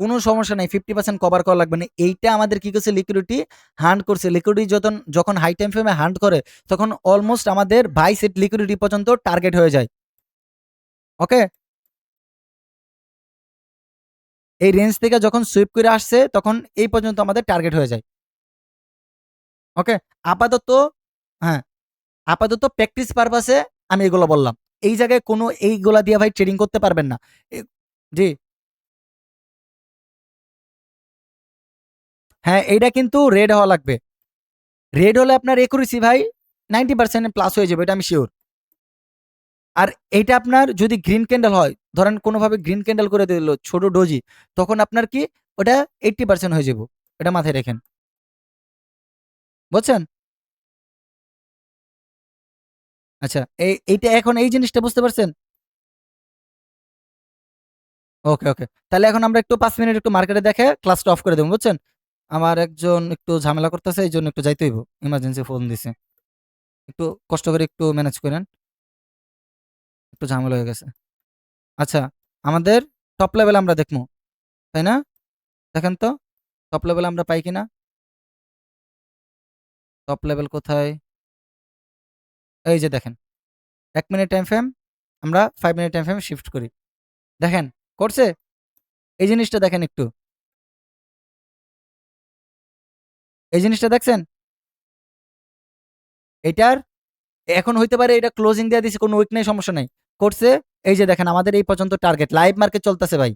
A: কোনো সমস্যা নাই। 50% কভার করা লাগবে না। এইটা আমাদের কি করছে, লিকুইডিটি হান্ট করছে। লিকুইডিটি যখন হাই টাইম ফ্রেমে হান্ট করে, তখন অলমোস্ট আমাদের 22 সেট লিকুইডিটি পর্যন্ত টার্গেট হয়ে যায়। ওকে? এই রেঞ্জ থেকে যখন সুইপ করে আসছে, তখন এই পর্যন্ত আমাদের টার্গেট হয়ে যায়। ওকে? আপাতত হ্যাঁ, আপাতত প্র্যাকটিস পারপাসে আমি এগুলো বললাম। এই জায়গায় কোনো এইগুলা দিয়ে ভাই ট্রেডিং করতে পারবেন না। এ জি। হ্যাঁ, এইটা কিন্তু রেড হওয়া লাগবে। রেড হলে আপনার একুরেসি ভাই 90% প্লাস হয়ে যাবে, এটা আমি সিউর। আর এইটা আপনার যদি গ্রিন ক্যান্ডেল হয়, ধরেন কোনোভাবে গ্রিন ক্যান্ডেল করে দিল ছোট ডোজি, তখন আপনার কি ওটা 80% হয়ে যাবো। এটা মাথায় রাখেন। বুঝছেন? আচ্ছা, এইটা এখন এই জিনিসটা বুঝতে পারছেন? ওকে, ওকে। তাহলে এখন আমরা একটু ৫ মিনিট একটু মার্কেটে দেখে ক্লাসটা অফ করে দেব, বুঝছেন? আমার একজন একটু ঝামেলা করতেছে, এইজন্য একটু যাইতে হইব। ইমার্জেন্সি ফোন দিছে। একটু কষ্ট করে একটু ম্যানেজ করেন। একটু ঝামেলা হয়ে গেছে। আচ্ছা, আমাদের টপ লেভেল আমরা দেখমু। তাই না? দেখেন তো টপ লেভেল আমরা পাই কিনা? টপ লেভেল কোথায়? এই যে দেখেন। ১ মিনিট টাইম ফ্রেম, আমরা ৫ মিনিট টাইম ফ্রেম শিফট করি। দেখেন করছে? এই জিনিসটা দেখেন একটু। এই জিনিসটা দেখছেন? এটার এখন হইতে পারে এটা ক্লোজিং দিয়ে দিছে, কোনো উইক নাই, সমস্যা নাই। করছে, এই যে দেখেন আমাদের এই পর্যন্ত টার্গেট। লাইভ মার্কেট চলতেছে ভাই।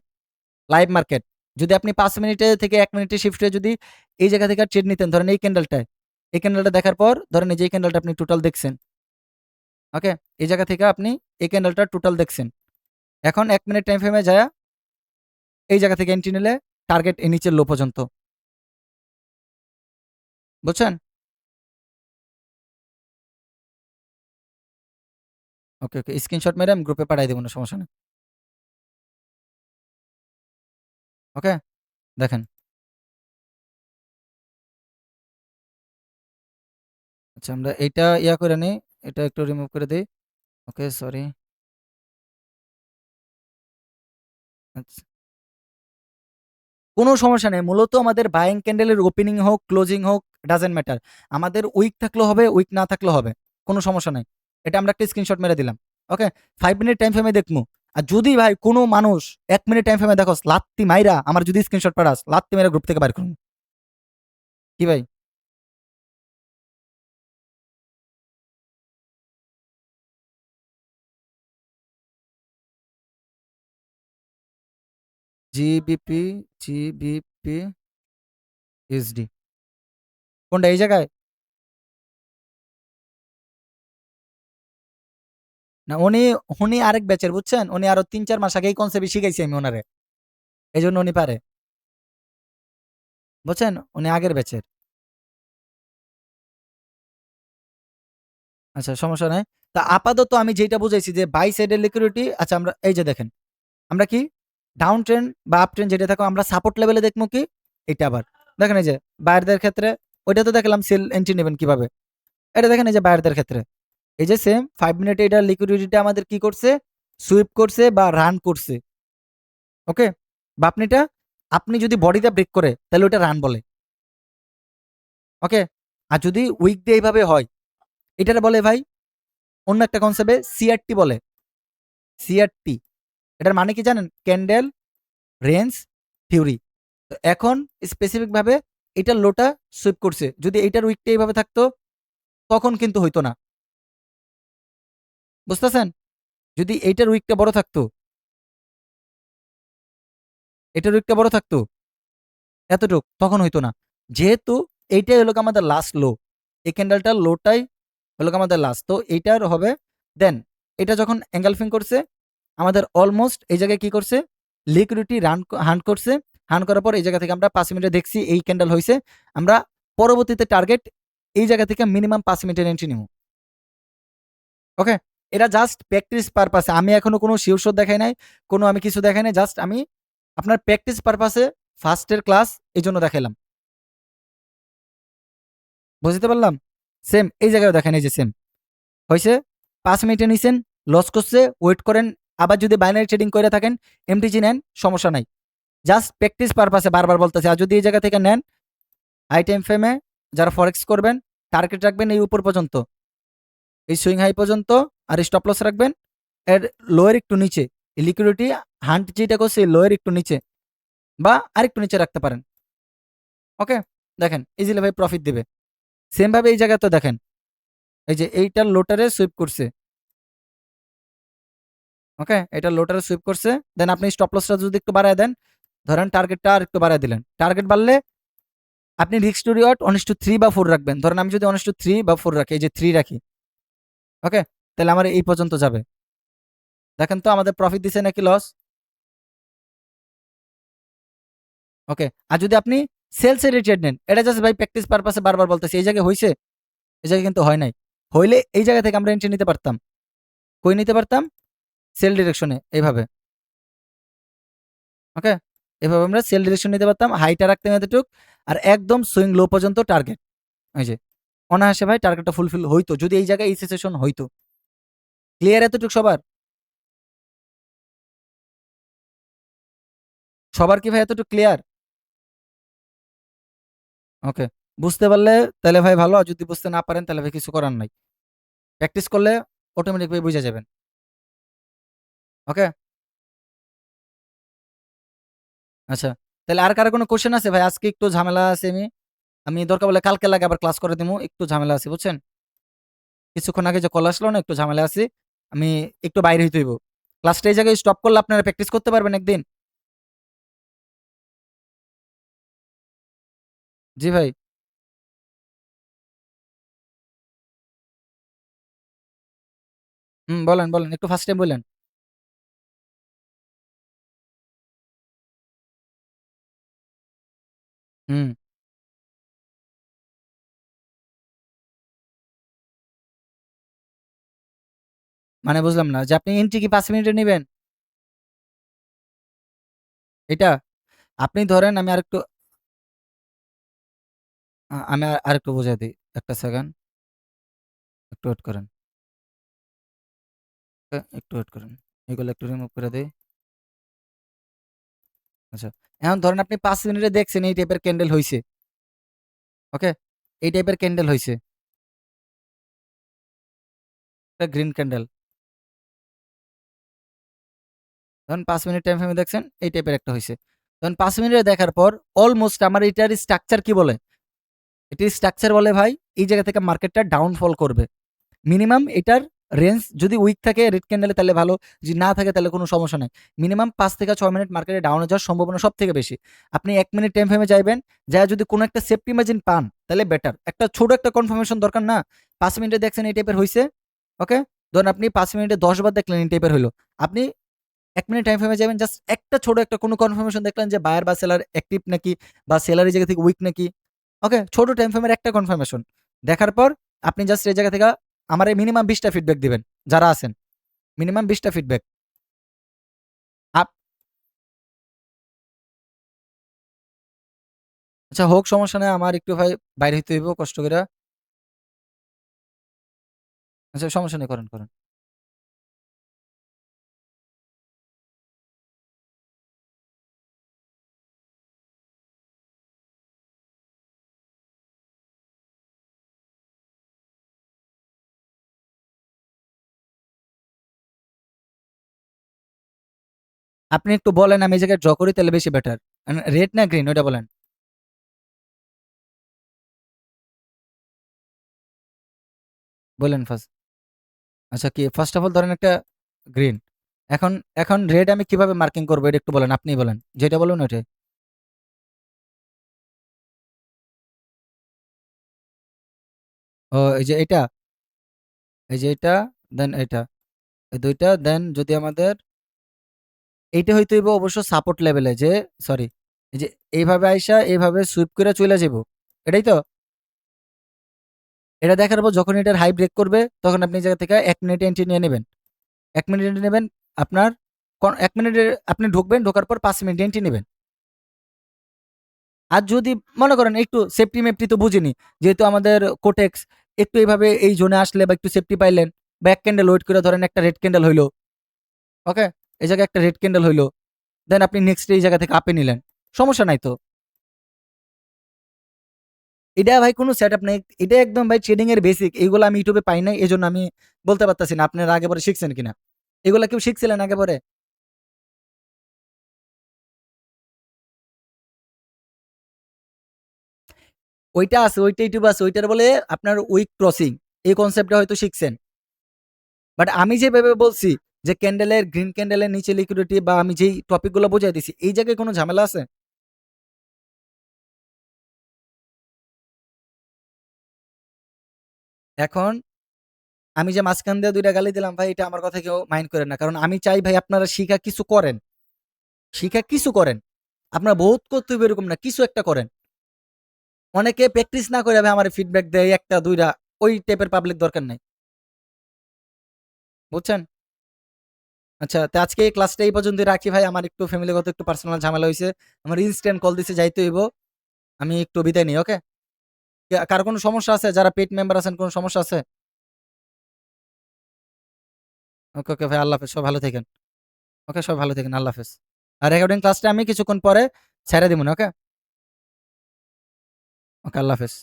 A: Live market. যদি আপনি ৫ মিনিটে থেকে ১ মিনিটে শিফট হয়ে যদি এই জায়গা থেকে ট্রেড নিতেন, ধরেন এই ক্যান্ডেলটায়। এই ক্যান্ডেলটা দেখার পর ধরেন এই যে এই ক্যান্ডেলটা আপনি টোটাল দেখছেন। ওকে? এই জায়গা থেকে আপনি এই ক্যান্ডেলটা টোটাল দেখছেন। এখন ১ মিনিট টাইম ফ্রেমে যায়া এই জায়গা থেকে এন্ট্রি নিলে টার্গেট এই নিচের লো পর্যন্ত। বুঝছেন? ওকে, ওকে। স্ক্রিনশট মেরে আমি গ্রুপে পাঠায় দিব না, সমস্যা নেই। ওকে? দেখেন। আচ্ছা আমরা এইটা করে নেই। এটা একটু রিমুভ করে দেই। ওকে, সরি। আচ্ছা। কোনো সমস্যা নেই। মূলত আমাদের বাইং ক্যান্ডেলের ওপেনিং হোক, ক্লোজিং হোক, ডাজন্ট ম্যাটার। আমাদের উইক থাকলেও হবে, উইক না থাকলেও হবে। কোনো সমস্যা নাই। এটা আমরা একটা স্ক্রিনশট মেরে দিলাম। ওকে? ৫ মিনিট টাইম ফ্রেমে দেখমু। আর যদি ভাই কোনো মানুষ ১ মিনিট টাইম ফ্রেমে দেখোস, লাত্তি মাইরা আমার যদি স্ক্রিনশট পাঠাস, লাত্তি মাইরা গ্রুপ থেকে বাইর করুম। কি ভাই? GBP, GBP, USD. কোনটা এই জায়গায়? না উনি আরেক ব্যাচের, বুঝছেন? উনি আরো ৩-৪ মাস আগে এই কনসেপ্টই শিখাইছি আমি উনারে। এজন্য উনি পারে। বুঝছেন? উনি আগের ব্যাচের। আচ্ছা, সমস্যা নাই। তা আপাতত আমি যেইটা বুঝাইছি যে বাই সাইডের লিকুইডিটি, আচ্ছা আমরা এই যে দেখেন, আমরা কি ডাউন ট্রেন্ড বা আপ ট্রেন্ড যেটা থাকো আমরা সাপোর্ট লেভেলে দেখবো কি? এটা আবার। দেখেন এই যে বায়ারদের ক্ষেত্রে ওইটা তো দেখলাম সেল এন্ট্রি নেবেন কিভাবে। এটা দেখেন এই যে বায়ারদের ক্ষেত্রে। এই যে সেম ৫ মিনিটে এটার লিকুইডিটিটা আমাদের কি করছে? সুইপ করছে বা রান করছে। ওকে? বা আপনি যদি বডিটা ব্রেক করে তাহলে ওটা রান বলে। ওকে? আর যদি উইক ডে এইভাবে হয়, এটারে বলে ভাই অন্য একটা কনসেপ্টে সিআরটি বলে। সিআরটি। এটার মানে কি জানেন? Candle, range, theory. তো এখন স্পেসিফিক ভাবে এটার লোটা সুইপ করছে। যদি এইটার উইকটা এইভাবে থাকতো তখন কিন্তু হইতো না। বুঝতেছেন? যদি এইটার উইকটা বড় থাকতো, এটার উইকটা বড় থাকতো এতটুক, তখন হইতো না। যেহেতু এইটাই হলো আমাদের লাস্ট লো। এই ক্যান্ডেলটার লোটাই হলো আমাদের লাস্ট। তো এইটার হবে দেন এটা যখন এঙ্গালফিং করছে আমাদের অলমোস্ট এই জায়গায় কি করছে? লিকুইডিটি হান্ট করছে। হান্ট করার পর এই জায়গা থেকে আমরা ৫ মিনিটে দেখছি এই ক্যান্ডেল হইছে। আমরা পরবর্তীতে টার্গেট এই জায়গা থেকে মিনিমাম ৫ মিনিটের এন্ট্রি নিমু। ওকে? এটা জাস্ট প্র্যাকটিস পারপাসে। আমি এখনো কোনো শিওর শট দেখাই নাই। কোনো আমি কিছু দেখাই নাই। জাস্ট আমি আপনার প্র্যাকটিস পারপাসে ফার্স্ট এর ক্লাস এজন্য দেখাইলাম। বুঝতে পারলাম? সেম এই জায়গায়ও দেখেন এই যে সেম। হইছে ৫ মিনিটে নিছেন, লস করছে, ওয়েট করেন। আবার যদি বাইনারি ট্রেডিং কইরা থাকেন, এমটিজি নেন, সমস্যা নাই। জাস্ট প্র্যাকটিস পারপাসে বারবার বলতেছি। আর যদি এই জায়গা থেকে নেন, হাই টাইম ফ্রেমে যারা ফরেক্স করবেন, টার্গেট রাখবেন এই উপর পর্যন্ত। এই সুইং হাই পর্যন্ত, আর স্টপ লস রাখবেন এর লোয়ের একটু নিচে। এই লিকুইডিটি হান্ট যেটা করছে এই লোয়ের একটু নিচে বা আরেকটু নিচে রাখতে পারেন। ওকে? দেখেন ইজিলি ভাই প্রফিট দিবে। সেম ভাবে এই জায়গায় তো দেখেন, এই যে এইটার লোটারে সুইপ করছে। ওকে? এটার লোটারে সুইপ করছে। দেন আপনি স্টপ লসটা যদি একটু বাড়ায় দেন, ধরেন টার্গেটটা আরেকটু বাড়ায় দিলেন। টার্গেট বাড়লে আপনি রিস্ক টু রিওয়ার্ড 1:3 বা 4 রাখবেন। ধরেন আমি যদি 1:3 বা 4 রাখি, এই যে 3 রাখি। ওকে? তাহলে আমার এই পর্যন্ত যাবে। দেখেন তো আমাদের প্রফিট দিছে নাকি লস? ওকে? আর যদি আপনি সেলস এর ট্রেড নেন, এটা জাস্ট ভাই প্র্যাকটিস পারপাসে বারবার বলতেছি। এই জায়গায় হইছে? এই জায়গায় কিন্তু হয় নাই। হইলে এই জায়গা থেকে আমরা এন্ট্রি নিতে পারতাম। কই নিতে পারতাম? সেল ডিরেকশনে এভাবে। ওকে? এভাবে আমরা সেল ডিরেকশন নিতে পারতাম। হাইটা রাখতাম এতটুক। আর একদম সুইং লো পর্যন্ত টার্গেট। ওই যে অনায়াসে ভাই টার্গেটটা ফুলফিল হইতো। যদি এই জায়গায় এই সিচুয়েশন হইতো। ক্লিয়ার এতটুক সবার? সবার কি ভাই এতটুক ক্লিয়ার? ওকে। বুঝতে পারলে তাহলে ভাই ভালো। আর যদি বুঝতে না পারেন তাহলে ভাই কিছু করার নাই। প্র্যাকটিস করলে অটোমেটিক ভাবে বুঝে যাবেন। ওকে? আচ্ছা, তাহলে আর কারো কোনো কোশ্চেন আছে ভাই? আজকে একটু ঝামেলা আছে আমি। আমি দরকার বলে কালকে লাগে আবার ক্লাস করে দিমু। একটু ঝামেলা আছে বুঝছেন? কিছুক্ষণ আগে যে কল আসলো না, একটু ঝামেলা আছি। আমি একটু বাইরে হইতে হইব। ক্লাসটা এই জায়গায় স্টপ করলে আপনারা প্র্যাকটিস করতে পারবেন একদিন? জি ভাই। বলেন, বলেন। একটু ফার্স্ট টাইম বললেন। হুম, মানে বুঝলাম না যে আপনি এন্ট্রি কি ৫ মিনিটে নিবেন? এটা? আপনি ধরেন আমি আরেকটু আমি আরেকটু বুঝাই দিই। ১ টা সেকেন্ড। একটু ওয়েট করেন। একটু ওয়েট করেন। এগুলো একটু রিমুভ করে দেই। আচ্ছা। এখন ধরেন আপনি ৫ মিনিটে দেখছেন এই টাইপের ক্যান্ডেল হইছে। ওকে? এই টাইপের ক্যান্ডেল হইছে। একটা গ্রিন ক্যান্ডেল। ধরেন ৫ মিনিট টাইম ফ্রেমে দেখছেন এই টাইপের একটা হইছে। তখন ৫ মিনিটে দেখার পর অলমোস্ট আমার এটার স্ট্রাকচার কি বলে? এটির স্ট্রাকচার বলে ভাই এই জায়গা থেকে মার্কেটটা ডাউনফল করবে। মিনিমাম এটার রেঞ্জ যদি উইক থাকে রেড ক্যান্ডেলে তাহলে ভালো, যদি না থাকে তাহলে কোনো সমস্যা নাই। মিনিমাম ৫ থেকে ৬ মিনিট মার্কেটে ডাউনে যাওয়ার সম্ভাবনা সবথেকে বেশি। আপনি ১ মিনিট টাইম ফ্রেমে যাইবেন, যায়া যদি কোনো একটা সেফটি মার্জিন পান তাহলে বেটার। একটা ছোট একটা কনফার্মেশন দরকার না? ৫ মিনিটে দেখছেন এই টাইপের হইছে, ওকে? ধরুন আপনি ৫ মিনিটে ১০ বার দেখলেন এই টাইপের হইলো। আপনি ১ মিনিট টাইম ফ্রেমে যাবেন, জাস্ট একটা ছোট একটা কোনো কনফার্মেশন দেখলেন যে বায়ার বা সেলার অ্যাক্টিভ নাকি, বা সেলার এই জায়গা থেকে উইক নাকি, ওকে? ছোট টাইম ফ্রেমের একটা কনফার্মেশন। দেখার পর আপনি জাস্ট এই জায়গা থেকে আমারে মিনিমাম ২০ টা ফিডব্যাক দিবেন, যারা আছেন। মিনিমাম ২০ টা ফিডব্যাক। আপ আচ্ছা হোক, সমস্যা নাই। আমার একটু ভাই বাইরে হইতে হইব কষ্ট কইরা। আচ্ছা সমস্যা নেই, করেন, করেন। আপনি একটু বলেন আমি এই জায়গায় ড্র করি তাহলে বেশি বেটার। রেড না গ্রিন ওইটা বলেন। বলেন ফার্স্ট। আচ্ছা কি ফার্স্ট অফ অল ধরেন একটা গ্রিন। এখন এখন রেড আমি কিভাবে মার্কিং করব এটা একটু বলেন, আপনিই বলেন। যেটা বলবেন ওইটাই। ও এই যে এটা, এই যে এটা, দেন এটা। এই ২ টা দেন যদি আমাদের এইটা হইতে হইব অবশ্য সাপোর্ট লেভেলে যে সরি, এই যে এইভাবে আইসা এইভাবে সুইপ করে চইলা যাইব। এটাই তো? এটা দেখার পর যখন এটার হাই ব্রেক করবে তখন আপনি এই জায়গা থেকে ১ মিনিট এন্ট্রি নিয়ে নিবেন। ১ মিনিট এন্ট্রি নিবেন। আপনার ১ মিনিটে আপনি ঢুকবেন, ঢোকার পর ৫ মিনিট এন্ট্রি নিবেন। আর যদি মনে করেন একটু সেফটি-মেফটি তো বুঝিনি। যেহেতু আমাদের কোটেক্স একটু এভাবে এই জোনে আসলে বা একটু সেফটি পাইলেন বা ১ ক্যান্ডেল ওয়েট করে ধরেন একটা রেড ক্যান্ডেল হইলো। ওকে? এই জায়গায় একটা রেড ক্যান্ডেল হইলো। দেন আপনি নেক্সট এই জায়গা থেকে আপে নিলেন। সমস্যা নাই তো। এটা ভাই কোনো সেটআপ নাই। এটা একদম ভাই ট্রেডিং এর বেসিক। এগুলো আমি YouTube এ পাই নাই। এজন্য আমি বলতে পারতাছি না আপনারা আগে পরে শিখছেন কিনা। এগুলা কেউ শিখছিলেন আগে পরে? ওইটা আছে, ওইটা YouTube আছে। ওইটার বলে আপনার উইক ক্রসিং। এই কনসেপ্টটা হয়তো শিখছেন। বাট আমি যেভাবে বলছি যে ক্যান্ডেলের গ্রিন ক্যান্ডেলের নিচে লিকুইডিটি বা আমি যেই টপিক গুলো বুঝাই দিছি, এই জায়গায় কোনো ঝামেলা আছে? এখন আমি যে মাঝখান দিয়ে ২ টা গালি দিলাম ভাই, এটা আমার কথা কেউ মাইন্ড করেন না। কারণ আমি চাই ভাই আপনারা শিখা কিছু করেন। শিখা কিছু করেন। আপনারা বহুত করতে হবে এরকম না। কিছু একটা করেন। অনেকে প্র্যাকটিস না করে ভাই আমারে ফিডব্যাক দেয় ১ টা ২ টা। ওই টাইপের পাবলিক দরকার নাই। বুঝছেন? আচ্ছা, তো আজকে এই ক্লাসটা এই পর্যন্তই রাখি ভাই। আমার একটু ফ্যামিলিগত একটু পার্সোনাল ঝামেলা হইছে। আমার ইনস্ট্যান্ট কল দিছে, যাইতে হইব। আমি একটু বিদায় নিই, ওকে? কারো কোনো সমস্যা আছে? যারা পেইড মেম্বার আছেন কোনো সমস্যা আছে? ওকে, ওকে ভাই, আল্লাহ হাফেজ। সবাই ভালো থাকেন। ওকে, সবাই ভালো থাকেন। আল্লাহ হাফেজ। আর রেকর্ডিং ক্লাসটা আমি কিছুক্ষণ পরে ছেড়ে দিবো না, ওকে? ওকে, আল্লাহ হাফেজ।